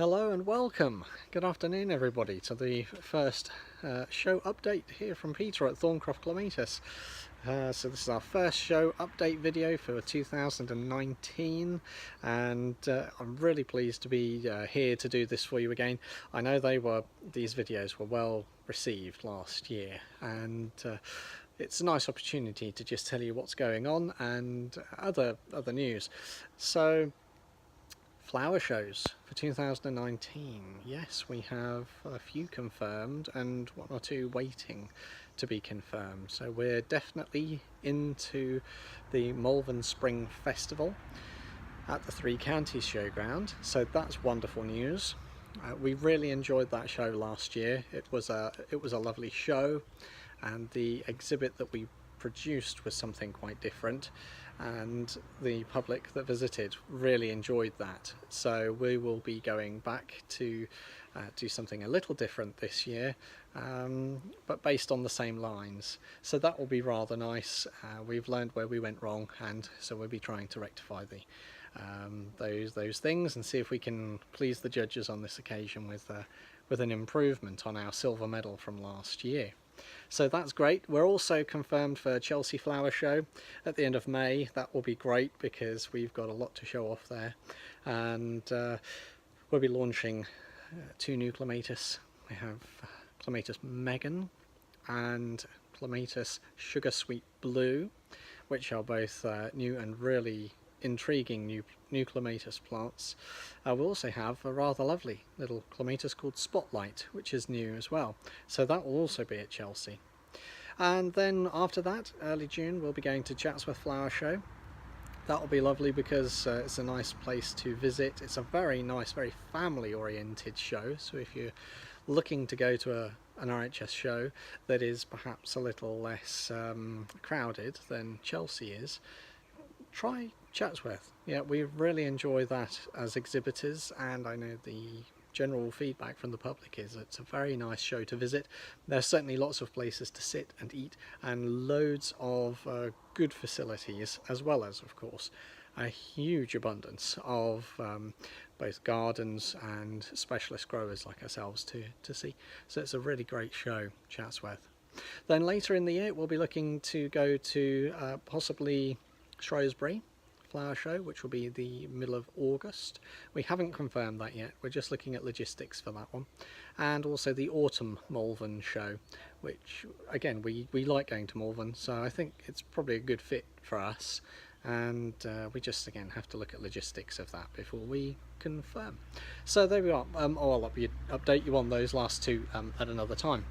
Hello and welcome. Good afternoon everybody to the first show update here from Peter at Thorncroft Clematis. So this is our first show update video for 2019 and I'm really pleased to be here to do this for you again. I know these videos were well received last year and it's a nice opportunity to just tell you what's going on and other news. So flower shows for 2019. Yes, we have a few confirmed and one or two waiting to be confirmed. So we're definitely into the Malvern Spring Festival at the Three Counties Showground. So that's wonderful news. We really enjoyed that show last year. It was a lovely show, and the exhibit that we produced was something quite different, and the public that visited really enjoyed that. So we will be going back to do something a little different this year, but based on the same lines. So that will be rather nice. We've learned where we went wrong, and so we'll be trying to rectify those things and see if we can please the judges on this occasion with an improvement on our silver medal from last year. So that's great. We're also confirmed for Chelsea Flower Show at the end of May. That will be great because we've got a lot to show off there, and we'll be launching two new clematis. We have Clematis Megan and Clematis Sugar Sweet Blue, which are both new and really intriguing new clematis plants. We'll also have a rather lovely little clematis called Spotlight, which is new as well. So that will also be at Chelsea. And then after that, early June, we'll be going to Chatsworth Flower Show. That will be lovely because it's a nice place to visit. It's a very nice, very family-oriented show. So if you're looking to go to an RHS show that is perhaps a little less crowded than Chelsea is, try Chatsworth. Yeah, we really enjoy that as exhibitors, and I know the general feedback from the public is it's a very nice show to visit. There's certainly lots of places to sit and eat and loads of good facilities, as well as, of course, a huge abundance of both gardens and specialist growers like ourselves to see. So it's a really great show, Chatsworth. Then later in the year we'll be looking to go to possibly Shrewsbury Flower Show, which will be the middle of August. We haven't confirmed that yet, we're just looking at logistics for that one. And also the Autumn Malvern Show, which again we like going to Malvern, so I think it's probably a good fit for us, and we just again have to look at logistics of that before we confirm. So there we are. I'll update you on those last two at another time.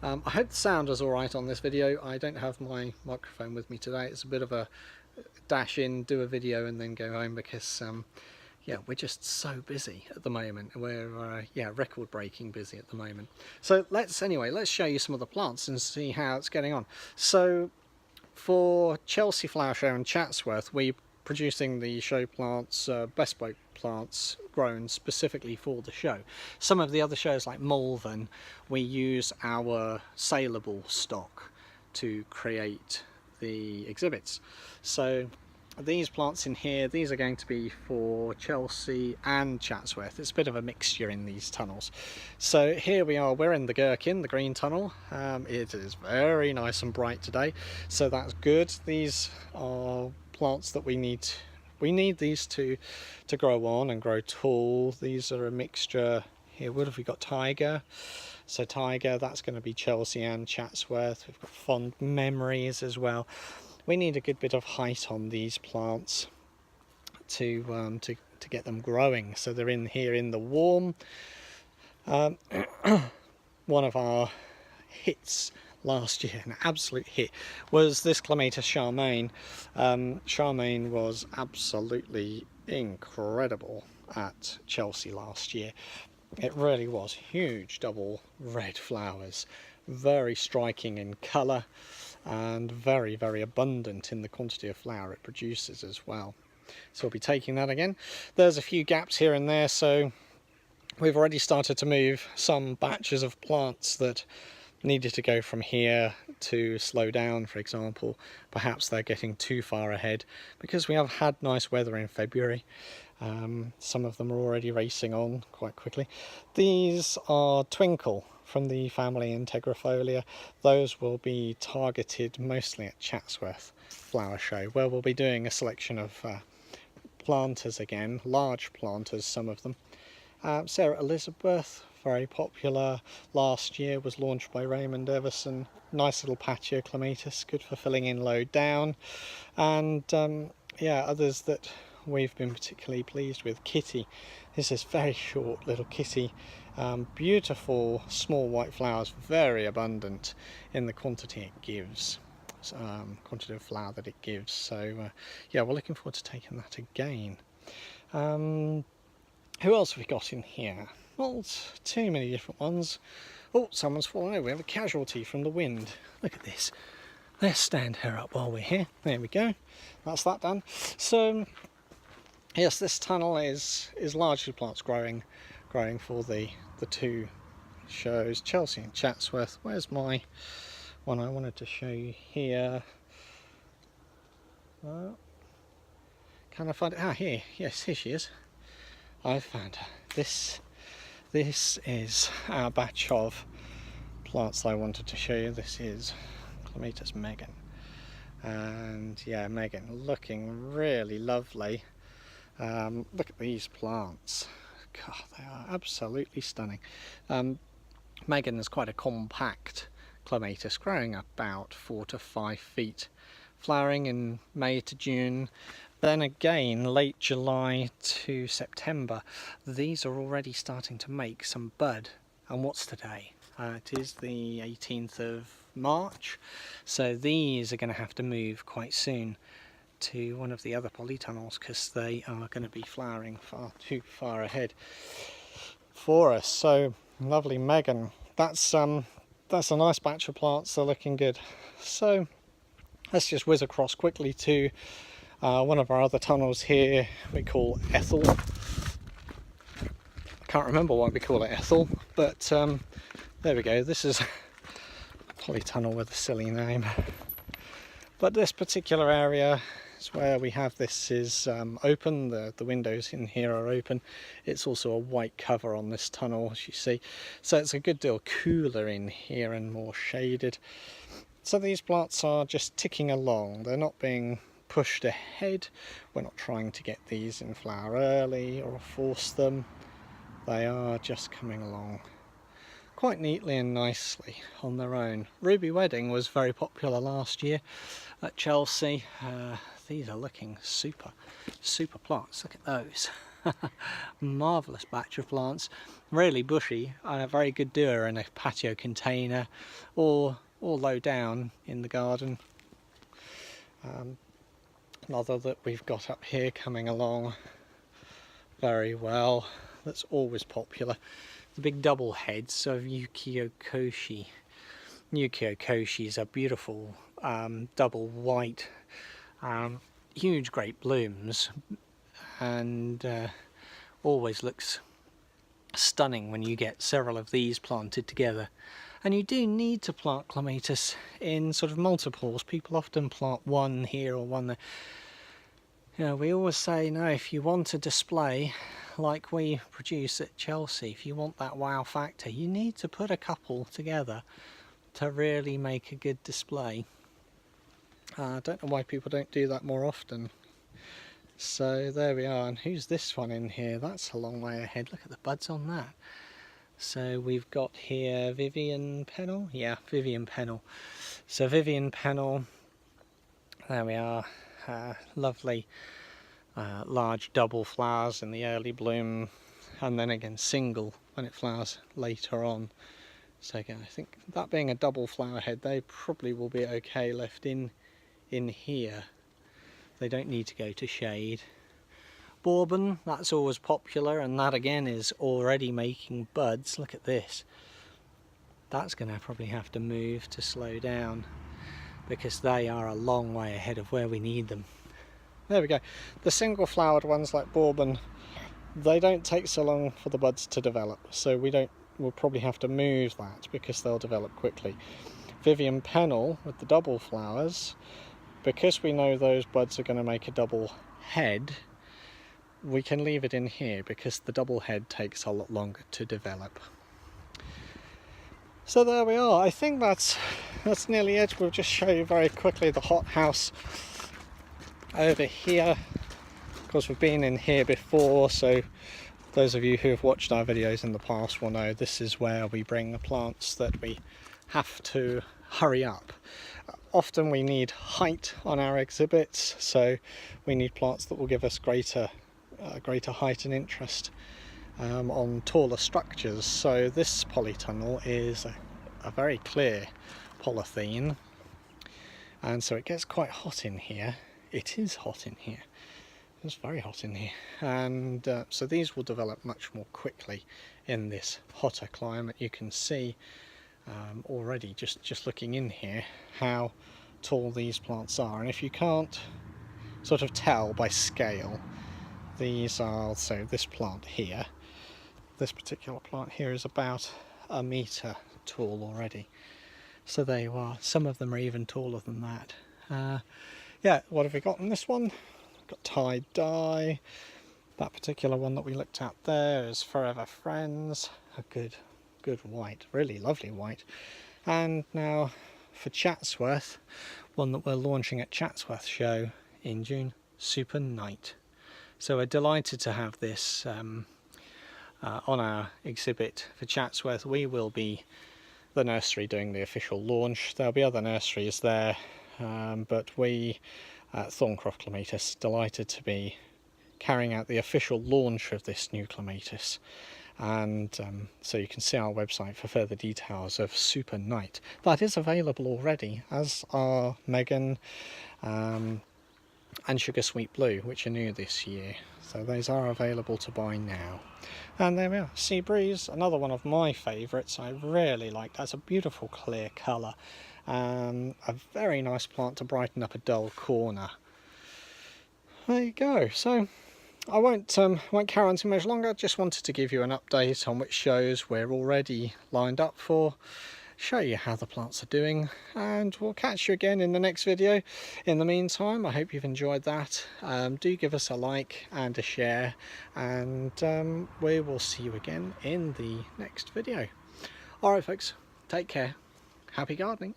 I hope the sound is alright on this video. I don't have my microphone with me today. It's a bit of a dash in, do a video and then go home because yeah, we're just so busy at the moment. We're yeah, record-breaking busy at the moment. So let's show you some of the plants and see how it's getting on. So for Chelsea Flower Show and Chatsworth, we're producing the show plants, bespoke plants grown specifically for the show. Some of the other shows like Malvern, we use our saleable stock to create the exhibits. So these plants in here, these are going to be for Chelsea and Chatsworth. It's a bit of a mixture in these tunnels. So here we are, we're in the Gherkin, the green tunnel. It is very nice and bright today, so that's good. These are plants that we need these to grow on and grow tall. These are a mixture here. What have we got? Tiger. So Tiger, that's going to be Chelsea and Chatsworth. We've got Fond Memories as well. We need a good bit of height on these plants to get them growing. So they're in here in the warm. One of our hits last year, an absolute hit, was this Clematis Charmaine. Charmaine was absolutely incredible at Chelsea last year. It really was. Huge double red flowers, very striking in colour and very, very abundant in the quantity of flower it produces as well. So we'll be taking that again. There's a few gaps here and there, so we've already started to move some batches of plants that needed to go from here to slow down, for example. Perhaps they're getting too far ahead because we have had nice weather in February. Some of them are already racing on quite quickly. These are Twinkle from the family Integrifolia. Those will be targeted mostly at Chatsworth Flower Show, where we'll be doing a selection of planters again, large planters, some of them. Sarah Elizabeth, very popular last year, was launched by Raymond Everson. Nice little patio Clematis, good for filling in low down. And yeah, others that we've been particularly pleased with. Kitty, this is very short little Kitty, beautiful small white flowers, very abundant in the quantity it gives, quantity of flower that it gives. So yeah, we're looking forward to taking that again. Who else have we got in here? Not too many different ones. Oh, someone's fallen over. We have a casualty from the wind. Look at this. Let's stand her up while we're here. There we go. That's that done. So yes, this tunnel is largely plants growing for the two shows, Chelsea and Chatsworth. Where's my one I wanted to show you here? Can I find it? Ah, here. Yes, here she is. I found her. This is our batch of plants I wanted to show you. This is Clematis Megan, and yeah, Megan looking really lovely. Look at these plants. God, they are absolutely stunning. Megan is quite a compact Clematis, growing about 4 to 5 feet, flowering in May to June. Then again, late July to September, these are already starting to make some bud. And what's today? It is the 18th of March, so these are going to have to move quite soon to one of the other polytunnels because they are going to be flowering far too far ahead for us. So lovely Megan. That's a nice batch of plants. They're looking good. So let's just whiz across quickly to one of our other tunnels here we call Ethel. I can't remember why we call it Ethel, but there we go. This is a polytunnel with a silly name. But this particular area is where we have this is open. The windows in here are open. It's also a white cover on this tunnel, as you see. So it's a good deal cooler in here and more shaded. So these plants are just ticking along. They're not being pushed ahead. We're not trying to get these in flower early or force them. They are just coming along quite neatly and nicely on their own. Ruby Wedding was very popular last year at Chelsea. These are looking super plants. Look at those. Marvellous batch of plants, really bushy, and a very good doer in a patio container or low down in the garden. Another that we've got up here coming along very well, that's always popular, the big double heads of Ukiyokoshi. Ukiyokoshis are beautiful double white, huge great blooms, and always looks stunning when you get several of these planted together. And you do need to plant Clematis in sort of multiples. People often plant one here or one there. You know, we always say, no, if you want a display like we produce at Chelsea, if you want that wow factor, you need to put a couple together to really make a good display. I don't know why people don't do that more often. So there we are. And who's this one in here? That's a long way ahead. Look at the buds on that. So we've got here Vivian Pennell. Yeah, Vivian Pennell. So Vivian Pennell, there we are. Lovely large double flowers in the early bloom, and then again single when it flowers later on. So again, I think that being a double flower head, they probably will be okay left in here. They don't need to go to shade. Bourbon, that's always popular, and that again is already making buds. Look at this. That's going to probably have to move to slow down because they are a long way ahead of where we need them. There we go. The single flowered ones like Bourbon, they don't take so long for the buds to develop, so we don't we'll probably have to move that because they'll develop quickly. Vivian Pennel with the double flowers, because we know those buds are going to make a double head, we can leave it in here because the double head takes a lot longer to develop. So there we are. I think that's nearly it. We'll just show you very quickly the hothouse over here. Of course, we've been in here before, so those of you who have watched our videos in the past will know this is where we bring the plants that we have to hurry up. Often we need height on our exhibits, so we need plants that will give us greater height and interest on taller structures. So this polytunnel is a very clear polythene, and so it gets quite hot in here. It is hot in here. It's very hot in here, and so these will develop much more quickly in this hotter climate. You can see already just looking in here how tall these plants are, and if you can't sort of tell by scale, these are, so this plant here, this particular plant here is about a metre tall already. So there you are. Some of them are even taller than that. Yeah, what have we got in this one? Got tie dye. That particular one that we looked at there is Forever Friends. A good white, really lovely white. And now for Chatsworth, one that we're launching at Chatsworth show in June, Super Night. So we're delighted to have this on our exhibit for Chatsworth. We will be the nursery doing the official launch. There'll be other nurseries there, but we at Thorncroft Clematis delighted to be carrying out the official launch of this new clematis. And so you can see our website for further details of Super Night. That is available already, as are Megan and Sugar Sweet Blue, which are new this year. So those are available to buy now. And there we are, Sea Breeze, another one of my favourites. I really like. That's a beautiful clear colour. A very nice plant to brighten up a dull corner. There you go. So I won't carry on too much longer. Just wanted to give you an update on which shows we're already lined up for, show you how the plants are doing, and we'll catch you again in the next video. In the meantime, I hope you've enjoyed that. Do give us a like and a share, and we will see you again in the next video. Alright folks, take care, happy gardening.